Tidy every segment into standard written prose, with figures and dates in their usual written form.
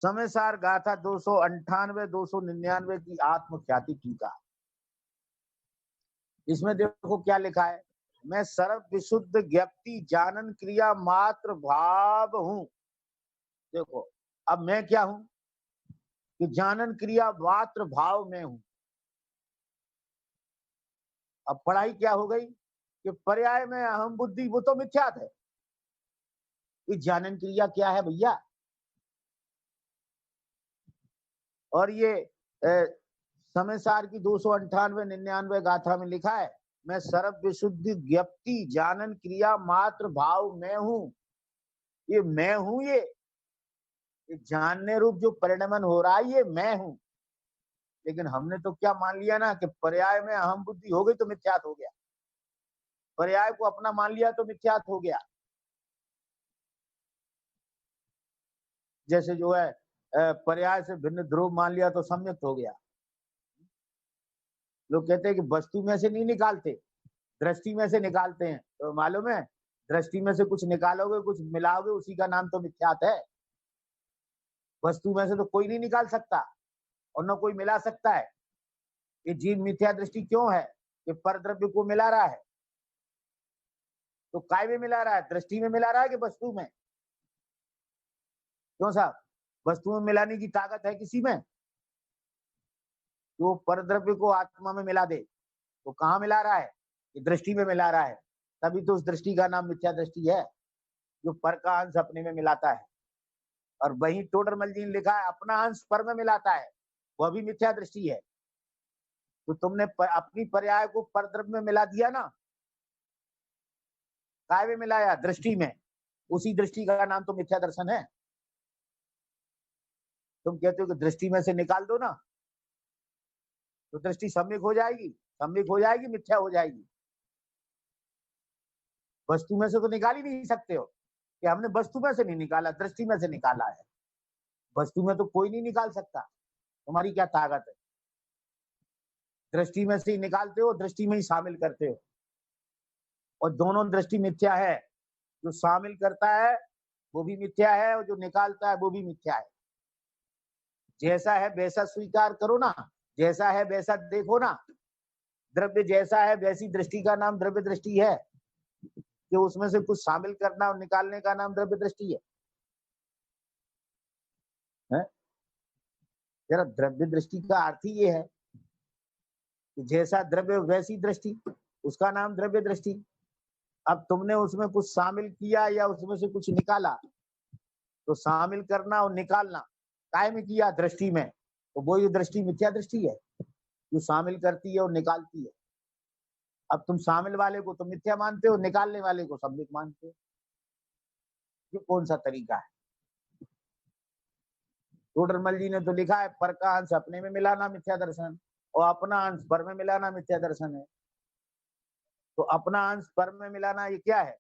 समय सार गाथा 298 299 की आत्मख्याति टीका। इसमें देखो क्या लिखा है, मैं सर्व विशुद्ध ज्ञप्ति जानन क्रिया मात्र भाव हूं। देखो अब मैं क्या हूं कि जानन क्रिया मात्र भाव में हूं। अब पढ़ाई क्या हो गई कि पर्याय में अहम बुद्धि, वो तो मिथ्यात है। ये जानन क्रिया क्या है भैया? और ये समय सार की 298 99 गाथा में लिखा है, मैं सर्व विशुद्ध ज्ञप्ति जानन क्रिया मात्र भाव में हूं। ये मैं हूं, ये जानने रूप जो परिणमन हो रहा है, ये मैं हूं। लेकिन हमने तो क्या मान लिया ना कि पर्याय में अहम बुद्धि हो गई तो मिथ्यात हो गया, पर्याय को अपना मान लिया तो मिथ्यात हो गया। जैसे जो है पर्याय से भिन्न ध्रुव मान लिया तो सम्यक हो गया। लोग कहते हैं कि वस्तु में से नहीं निकालते, दृष्टि में से निकालते हैं। तो मालूम है, दृष्टि में से कुछ निकालोगे, कुछ मिलाओगे, उसी का नाम तो मिथ्यात है। वस्तु में से तो कोई नहीं निकाल सकता और न कोई मिला सकता है। ये जीव मिथ्या दृष्टि क्यों है कि परद्रव्य को मिला रहा है। तो काय में मिला रहा है? दृष्टि में मिला रहा है कि वस्तु में? क्यों साहब, वस्तु में मिलाने की ताकत है किसी में? तो परद्रव्य को आत्मा में मिला दे तो कहाँ मिला रहा है? ये दृष्टि में मिला रहा है। तभी तो उस दृष्टि का नाम मिथ्या दृष्टि है, जो पर का अंश अपने में मिलाता है। और वही टोडरमल जी ने लिखा है, अपना अंश पर में मिलाता है, वह भी मिथ्या दृष्टि है। तो तुमने अपनी पर्याय को परद्रव्य में मिला दिया ना, काय में मिलाया? दृष्टि में। उसी दृष्टि का नाम तो मिथ्या दर्शन है। तुम कहते हो कि दृष्टि में से निकाल दो ना, तो दृष्टि सम्यक हो जाएगी, सम्यक हो जाएगी, मिथ्या हो जाएगी। वस्तु में से तो निकाल ही नहीं सकते हो कि हमने वस्तु में से नहीं निकाला, दृष्टि में से निकाला है। वस्तु में तो कोई नहीं निकाल सकता, तुम्हारी क्या ताकत है? दृष्टि में से ही निकालते हो, दृष्टि में ही शामिल करते हो। और दोनों दृष्टि मिथ्या है। जो शामिल करता है वो भी मिथ्या है, और जो निकालता है वो भी मिथ्या है। जैसा है वैसा स्वीकार करो ना, जैसा है वैसा देखो ना। द्रव्य जैसा है वैसी दृष्टि का नाम द्रव्य दृष्टि है, कि उसमें से कुछ शामिल करना और निकालने का नाम द्रव्य दृष्टि है? जरा द्रव्य दृष्टि का अर्थ ही ये है कि जैसा द्रव्य वैसी दृष्टि, उसका नाम द्रव्य दृष्टि। अब तुमने उसमें कुछ शामिल किया या उसमें से कुछ निकाला, तो शामिल करना और निकालना काय में किया? दृष्टि में। तो वो ये दृष्टि मिथ्या दृष्टि है, जो शामिल करती है और निकालती है। अब तुम शामिल वाले को तो मिथ्या मानते हो, निकालने वाले को सम्यक मानते हो। ये कौन सा तरीका है? टोडरमल जी ने तो लिखा है, पर का अंश अपने में मिलाना मिथ्या दर्शन, और अपना अंश पर में मिलाना मिथ्या दर्शन है। तो अपना अंश पर में मिलाना ये क्या है?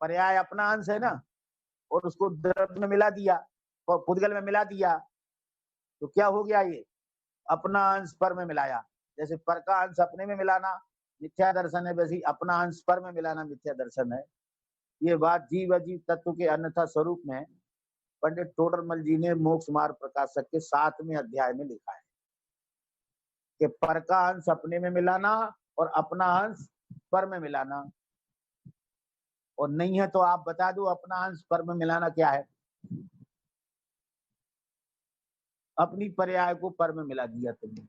पर्याय अपना अंश है ना, और उसको द्रव्य में मिला दिया और पुद्गल में मिला दिया, तो क्या हो गया? ये अपना अंश पर में मिलाया। जैसे पर का अंश अपने में मिलाना मिथ्या दर्शन है, वैसे अपना अंश पर में मिलाना मिथ्या दर्शन है। ये बात जीव अजीव तत्व के अन्यथा स्वरूप में पंडित टोडरमल जी ने मोक्ष मार्ग प्रकाशक के 7वें अध्याय में लिखा है कि पर का अंश अपने में मिलाना और अपना अंश पर में मिलाना। और नहीं है तो आप बता दो, अपना अंश पर में मिलाना क्या है? अपनी पर्याय को पर में मिला दिया तुमने।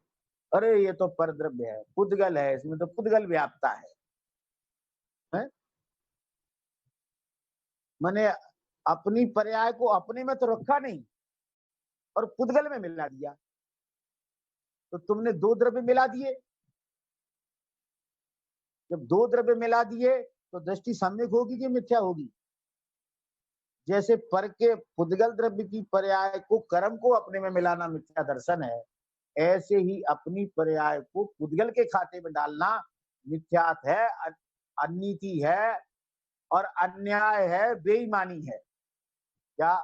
अरे ये तो परद्रव्य है, पुद्गल है, इसमें तो पुद्गल व्याप्ता है? मैंने अपनी पर्याय को अपने में तो रखा नहीं और पुद्गल में मिला दिया, तो तुमने दो द्रव्य मिला दिए। जब दो द्रव्य मिला दिए तो दृष्टि सम्यक होगी कि मिथ्या होगी? जैसे पर के पुद्गल द्रव्य की पर्याय को कर्म को अपने में मिलाना मिथ्या दर्शन है, ऐसे ही अपनी पर्याय को पुद्गल के खाते में डालना मिथ्यात है, अनीति है और अन्याय है, बेईमानी है। क्या?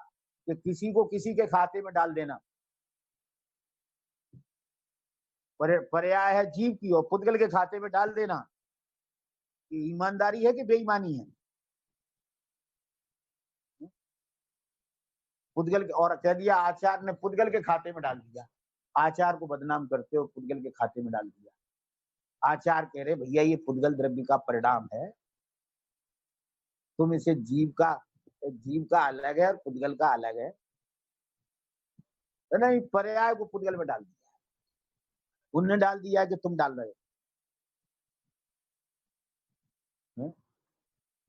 कि किसी को किसी के खाते में डाल देना। पर्याय है जीव की और पुद्गल के खाते में डाल देना, कि ईमानदारी है कि बेईमानी है? पुद्गल के, और कह दिया आचार्य ने पुद्गल के खाते में डाल दिया। आचार्य को बदनाम करते हो, पुद्गल के खाते में डाल दिया। आचार्य कह रहे भैया ये पुद्गल द्रव्य का परिणाम है, तुम इसे जीव का अलग है और पुद्गल का अलग है। तो नहीं, पर्याय को पुद्गल में डाल दिया, उनने डाल दिया कि तुम डाल रहे हो।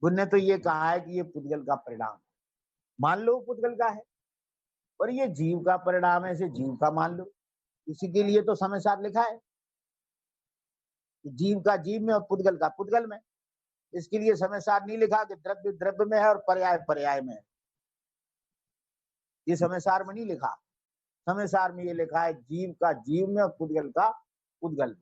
उनने तो ये कहा है कि ये पुद्गल का परिणाम है, मान लो पुद्गल का है, और ये जीव का परिणाम है, इसे जीव का मान लो। इसी के लिए तो समय सार लिखा है, जीव का जीव में और पुद्गल का पुद्गल में। इसके लिए समय सार नहीं लिखा कि द्रव्य द्रव्य में है और पर्याय पर्याय में है, ये समय सार में नहीं लिखा। समय सार में ये लिखा है जीव का जीव में और पुद्गल का पुद्गल में।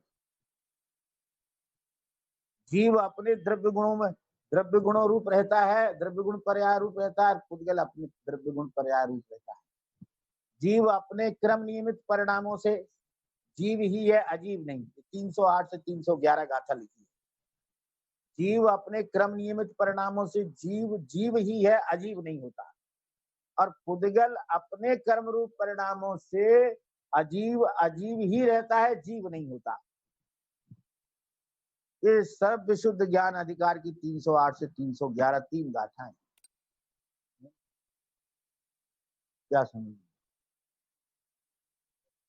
जीव अपने द्रव्य गुणों में द्रव्य गुणों रूप रहता है, द्रव्य गुण पर्याय रूप रहता है, पुद्गल अपने द्रव्य गुण पर्याय रूप रहता है। जीव अपने क्रम नियमित परिणामों से जीव ही है, अजीब नहीं। 308 से 311 गाथा लिखी है। जीव अपने क्रम नियमित परिणामों से जीव जीव ही है, अजीब नहीं होता। और पुद्गल अपने कर्म रूप परिणामों से अजीब अजीब ही रहता है, जीव नहीं होता। ये सब विशुद्ध ज्ञान अधिकार की 308 से 311 तीन गाथाएं। क्या समझ?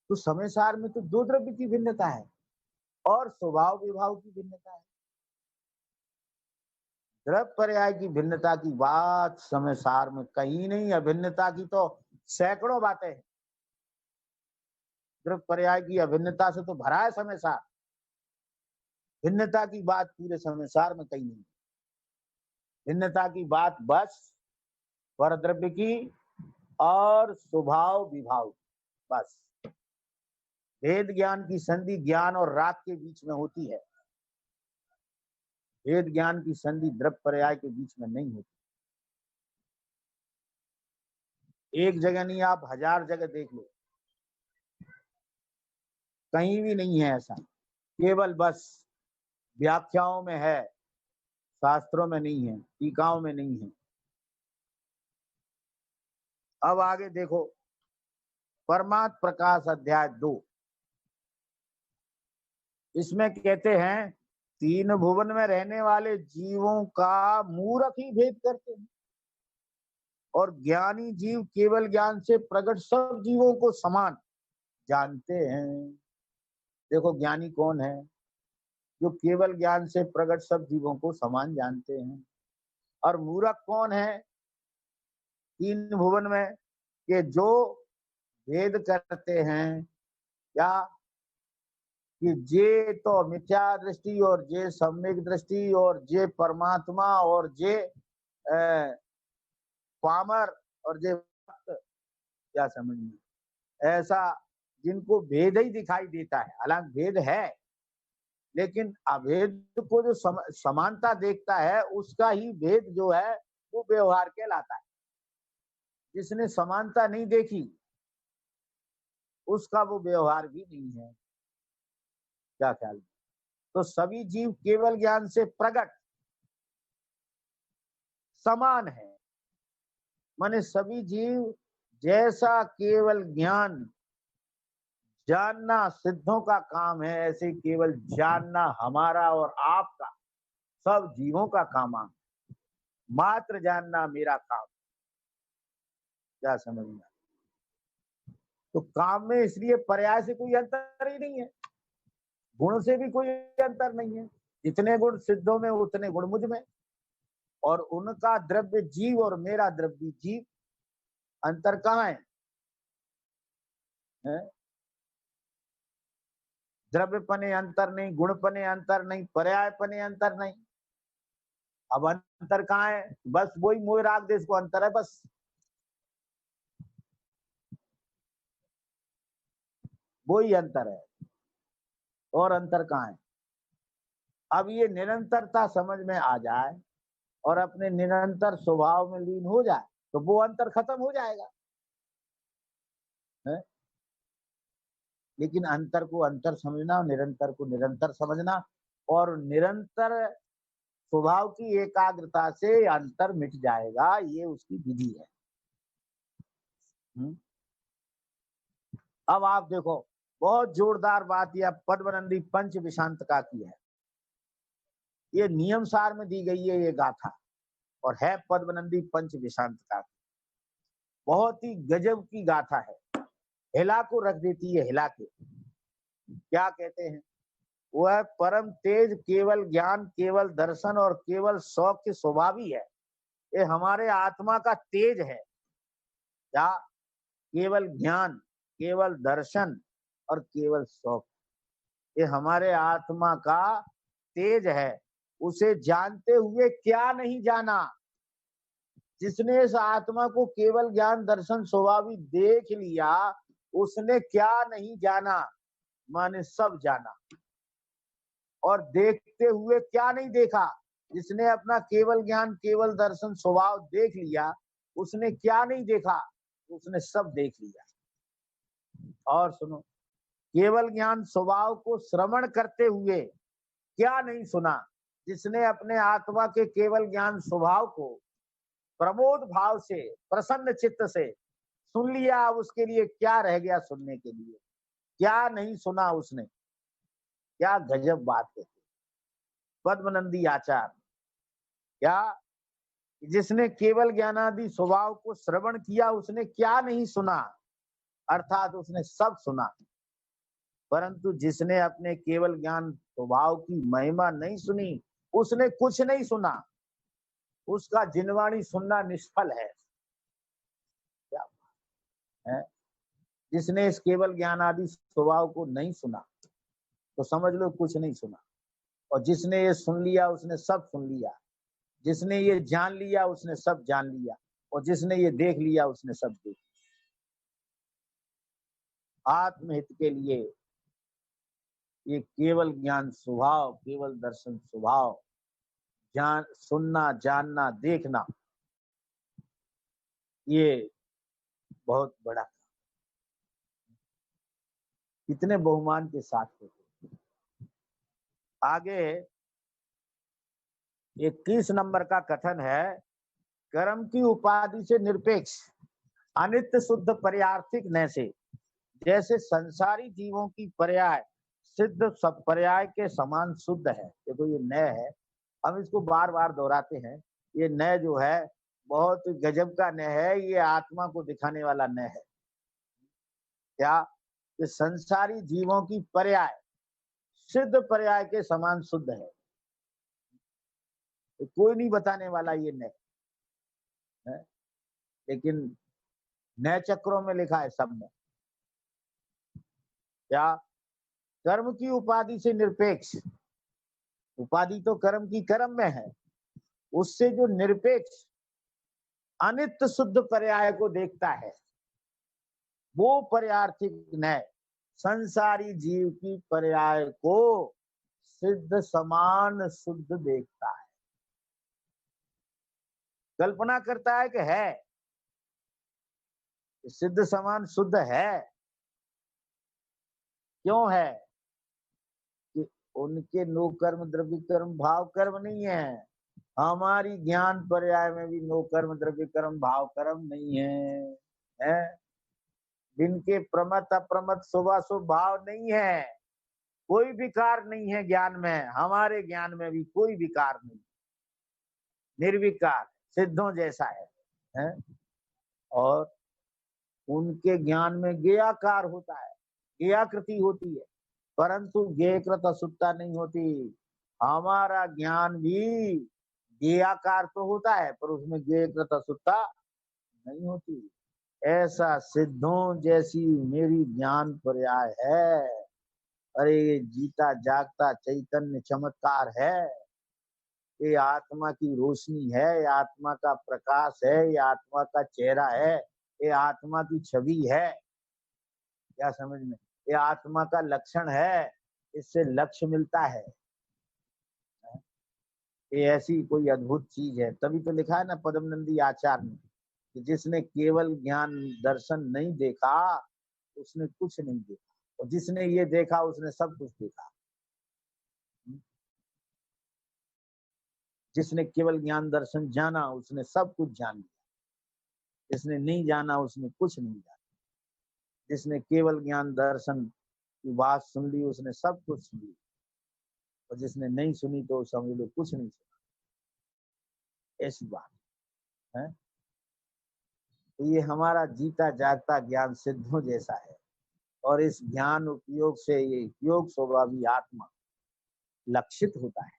तो समय सार में तो दो द्रव्य की भिन्नता है और स्वभाव विभाव की भिन्नता है। द्रव्य पर्याय की भिन्नता की बात समय सार में कहीं नहीं है। भिन्नता की तो सैकड़ों बातें हैं। द्रव्य पर्याय की अभिन्नता से तो भरा है समय सार। भिन्नता की बात पूरे समय सार में कहीं नहीं। भिन्नता की बात बस पर द्रव्य की और स्वभाव विभाव, बस। भेद ज्ञान की संधि ज्ञान और राग के बीच में होती है। भेद ज्ञान की संधि द्रव्य पर्याय के बीच में नहीं होती। एक जगह नहीं, आप 1000 जगह देख लो, कहीं भी नहीं है ऐसा। केवल बस व्याख्याओं में है, शास्त्रों में नहीं है, टीकाओं में नहीं है। अब आगे देखो, परमात्म प्रकाश अध्याय 2, इसमें कहते हैं तीन भुवन में रहने वाले जीवों का मूर्ख ही भेद करते हैं और ज्ञानी जीव केवल ज्ञान से प्रकट सब जीवों को समान जानते हैं। देखो, ज्ञानी कौन है? जो केवल ज्ञान से प्रकट सब जीवों को समान जानते हैं। और मूर्ख कौन है तीन भुवन में? कि जो भेद करते हैं, क्या कि जे तो मिथ्या दृष्टि और जे सम्यक दृष्टि और जे परमात्मा और जे पामर और जे भक्त, क्या समझ में? ऐसा जिनको भेद ही दिखाई देता है, हालांकि भेद है, लेकिन अभेद को जो समानता देखता है उसका ही भेद जो है वो व्यवहार कहलाता है। जिसने समानता नहीं देखी उसका वो व्यवहार भी नहीं है। क्या ख्याल? तो सभी जीव केवल ज्ञान से प्रकट समान है। माने सभी जीव जैसा केवल ज्ञान जानना सिद्धों का काम है, ऐसे केवल जानना हमारा और आपका, सब जीवों का काम है। मात्र जानना मेरा काम। क्या समझ में? तो काम में इसलिए पर्याय से कोई अंतर ही नहीं है, गुण से भी कोई अंतर नहीं है। जितने गुण सिद्धों में उतने गुण मुझ में, और उनका द्रव्य जीव और मेरा द्रव्य जीव। अंतर कहाँ है? द्रव्य पने अंतर नहीं, गुण पने अंतर नहीं, पर्याय पने अंतर नहीं। अब अंतर कहाँ है? बस वही मोह राग देश को अंतर है, बस। वही अंतर है, और अंतर कहाँ है? अब ये निरंतरता समझ में आ जाए और अपने निरंतर स्वभाव में लीन हो जाए तो वो अंतर खत्म हो जाएगा है? लेकिन अंतर को अंतर समझना, निरंतर को निरंतर समझना, और निरंतर स्वभाव की एकाग्रता से अंतर मिट जाएगा, ये उसकी विधि है। हम्म। अब आप देखो, बहुत जोरदार बात यह पद्मनंदी पंच विशांतका की है। ये नियम सार में दी गई है ये गाथा, और है पद्मनंदी पंच विशांतका। बहुत ही गजब की गाथा है, हिला को रख देती है, हिला के। क्या कहते हैं, वह परम तेज केवल ज्ञान, केवल दर्शन और केवल शौक के स्वभाव ही है। ये हमारे आत्मा का तेज है। क्या? केवल ज्ञान, केवल दर्शन और केवल शौक, ये हमारे आत्मा का तेज है। उसे जानते हुए क्या नहीं जाना। जिसने इस आत्मा को केवल ज्ञान दर्शन स्वभाव ही देख लिया, उसने क्या नहीं जाना, माने सब जाना। और देखते हुए क्या नहीं देखा, जिसने अपना केवल ज्ञान केवल दर्शन स्वभाव देख लिया, उसने क्या नहीं देखा, उसने सब देख लिया। और सुनो, केवल ज्ञान स्वभाव को श्रवण करते हुए क्या नहीं सुना, जिसने अपने आत्मा के केवल ज्ञान स्वभाव को प्रमोद भाव से, प्रसन्न चित्त से सुन लिया, अब उसके लिए क्या रह गया सुनने के लिए? क्या नहीं सुना उसने? क्या गजब बात है पद्मनंदी आचार्य। क्या? जिसने केवल ज्ञानादि स्वभाव को श्रवण किया, उसने क्या नहीं सुना, अर्थात उसने सब सुना। परंतु जिसने अपने केवल ज्ञान स्वभाव की महिमा नहीं सुनी, उसने कुछ नहीं सुना, उसका जिनवाणी सुनना निष्फल है। क्या है? जिसने इस केवल ज्ञान आदि स्वभाव को नहीं सुना, तो समझ लो कुछ नहीं सुना। और जिसने ये सुन लिया, उसने सब सुन लिया। जिसने ये जान लिया, उसने सब जान लिया। और जिसने ये देख लिया, उसने सब देख लिया। आत्महित के लिए ये केवल ज्ञान स्वभाव, केवल दर्शन स्वभाव, जान, सुनना, जानना, देखना, ये बहुत बड़ा, कितने बहुमान के साथ होते। आगे 21 नंबर का कथन है, कर्म की उपाधि से निरपेक्ष, अनित्य शुद्ध पर्यार्थिक न से, जैसे संसारी जीवों की पर्याय सिद्ध सब पर्याय के समान शुद्ध है। देखो ये नय है, हम इसको बार बार दोहराते हैं। ये नय जो है बहुत गजब का नय है, ये आत्मा को दिखाने वाला नय है। क्या? ये संसारी जीवों की पर्याय सिद्ध पर्याय के समान शुद्ध है। तो कोई नहीं बताने वाला ये नय है, लेकिन नय चक्रों में लिखा है सब में। क्या? कर्म की उपाधि से निरपेक्ष, उपाधि तो कर्म की कर्म में है, उससे जो निरपेक्ष अनित्य शुद्ध पर्याय को देखता है, वो पर्यार्थिक न्याय संसारी जीव की पर्याय को सिद्ध समान शुद्ध देखता है। कल्पना करता है कि है, सिद्ध समान शुद्ध है। क्यों है? कि उनके नो कर्म द्रव्य कर्म भाव कर्म नहीं है। हमारी ज्ञान पर्याय में भी नो कर्म द्रव्य कर्म भाव कर्म नहीं है, है? दिन के प्रमत अप्रमत शुभ अशुभ भाव नहीं है, कोई विकार नहीं है ज्ञान में। हमारे ज्ञान में भी कोई विकार नहीं, निर्विकार सिद्धों जैसा है? और उनके ज्ञान में ज्ञेयाकार होता है, ज्ञेयाकृति होती है, परंतु ज्ञेयकृत अशुद्धता नहीं होती। हमारा ज्ञान भी ज्ञेयाकार तो होता है, पर उसमें ज्ञेयकृत अशुद्धता नहीं होती। ऐसा सिद्धों जैसी मेरी ज्ञान पर्याय है। अरे ये जीता जागता चैतन्य चमत्कार है, ये आत्मा की रोशनी है, ये आत्मा का प्रकाश है, ये आत्मा का चेहरा है, ये आत्मा की छवि है। क्या समझ में? ये आत्मा का लक्षण है, इससे लक्ष्य मिलता है। ये ऐसी कोई अद्भुत चीज है, तभी तो लिखा है ना पद्मनंदी आचार्य ने कि जिसने केवल ज्ञान दर्शन नहीं देखा, उसने कुछ नहीं देखा, और जिसने ये देखा उसने सब कुछ देखा। जिसने केवल ज्ञान दर्शन जाना, उसने सब कुछ जान लिया। जिसने नहीं जाना उसने कुछ नहीं जाना। जिसने केवल ज्ञान दर्शन की बात सुन ली उसने सब कुछ सुन ली, और जिसने नहीं सुनी तो समझ लो कुछ नहीं सुना। ऐसी बात है। तो ये हमारा जीता जागता ज्ञान सिद्धों जैसा है, और इस ज्ञान उपयोग से ये योग स्वभावी आत्मा लक्षित होता है।